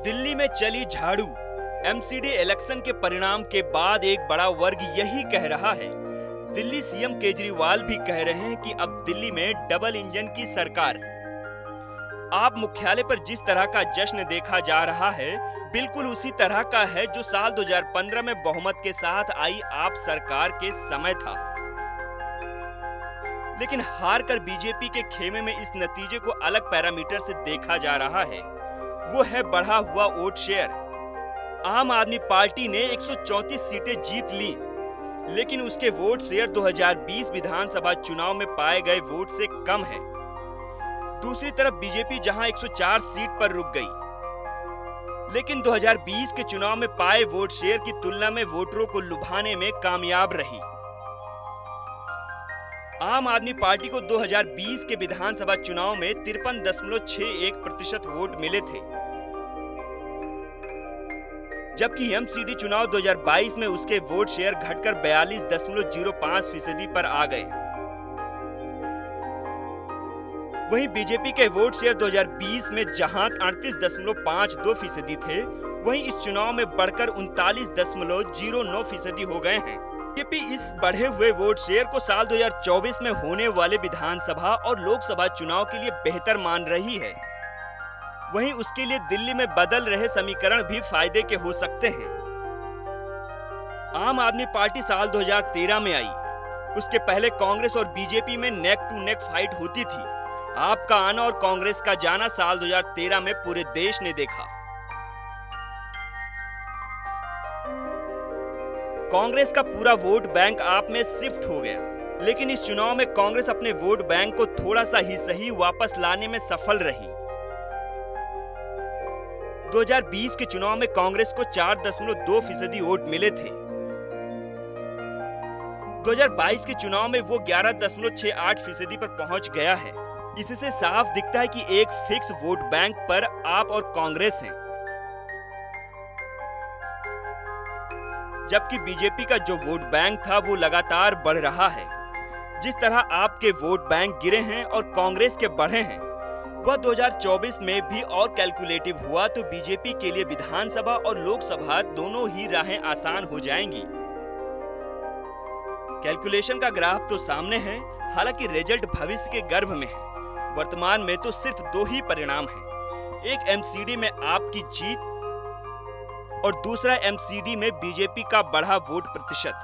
दिल्ली में चली झाड़ू। एमसीडी इलेक्शन के परिणाम के बाद एक बड़ा वर्ग यही कह रहा है। दिल्ली सीएम केजरीवाल भी कह रहे हैं कि अब दिल्ली में डबल इंजन की सरकार। आप मुख्यालय पर जिस तरह का जश्न देखा जा रहा है, बिल्कुल उसी तरह का है जो साल 2015 में बहुमत के साथ आई आप सरकार के समय था। लेकिन हार कर बीजेपी के खेमे में इस नतीजे को अलग पैरामीटर से देखा जा रहा है, वो है बढ़ा हुआ वोट शेयर। आम आदमी पार्टी ने 134 सीटें जीत ली, लेकिन उसके वोट शेयर 2020 विधानसभा चुनाव में पाए गए वोट से कम है। दूसरी तरफ बीजेपी जहां 104 सीट पर रुक गई, लेकिन 2020 के चुनाव में पाए वोट शेयर की तुलना में वोटरों को लुभाने में कामयाब रही। आम आदमी पार्टी को 2020 के विधानसभा चुनाव में 53.61% वोट मिले थे, जबकि एमसीडी चुनाव 2022 में उसके वोट शेयर घटकर 42.05% पर आ गए। वहीं बीजेपी के वोट शेयर 2020 में जहां 38.52% थे, वहीं इस चुनाव में बढ़कर 39.09% हो गए हैं। बीजेपी इस बढ़े हुए वोट शेयर को साल 2024 में होने वाले विधानसभा और लोकसभा चुनाव के लिए बेहतर मान रही है। वहीं उसके लिए दिल्ली में बदल रहे समीकरण भी फायदे के हो सकते हैं। आम आदमी पार्टी साल 2013 में आई, उसके पहले कांग्रेस और बीजेपी में नेक टू नेक फाइट होती थी। आपका आना और कांग्रेस का जाना साल 2013 में पूरे देश ने देखा। कांग्रेस का पूरा वोट बैंक आप में शिफ्ट हो गया, लेकिन इस चुनाव में कांग्रेस अपने वोट बैंक को थोड़ा सा ही सही वापस लाने में सफल रही। 2020 के चुनाव में कांग्रेस को 4.2% वोट मिले थे। 2022 के चुनाव में वो 11.68% पर पहुंच गया है। इससे साफ दिखता है कि एक फिक्स वोट बैंक पर आप और कांग्रेस हैं, जबकि बीजेपी का जो वोट बैंक था वो लगातार बढ़ रहा है। जिस तरह आपके वोट बैंक गिरे हैं और कांग्रेस के बढ़े हैं, वह 2024 में भी और कैलकुलेटिव हुआ तो बीजेपी के लिए विधानसभा और लोकसभा दोनों ही राहें आसान हो जाएंगी। कैलकुलेशन का ग्राफ तो सामने है, हालांकि रिजल्ट भविष्य के गर्भ में है। वर्तमान में तो सिर्फ 2 ही परिणाम हैं, एक एमसीडी में आपकी जीत और दूसरा एमसीडी में बीजेपी का बढ़ा वोट प्रतिशत।